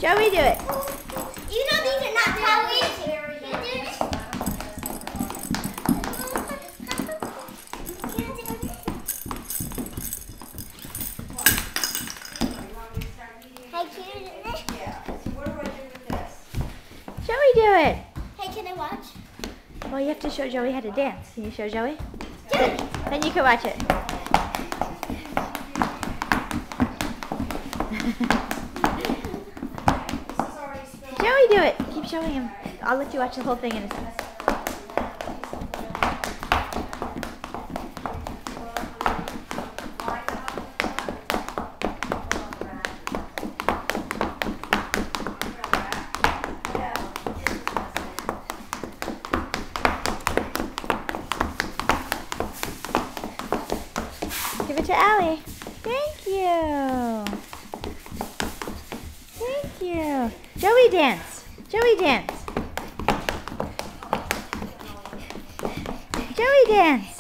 Joey, do it. You know these are not toys. Joey, do it. Hey, can I watch? Well, you have to show Joey how to dance. Can you show Joey? Joey. Then you can watch it. Joey, do it. Keep showing him. I'll let you watch the whole thing in a second. Give it to Allie. Thank you. Thank you. Joey, dance. Joey, dance. Joey, dance.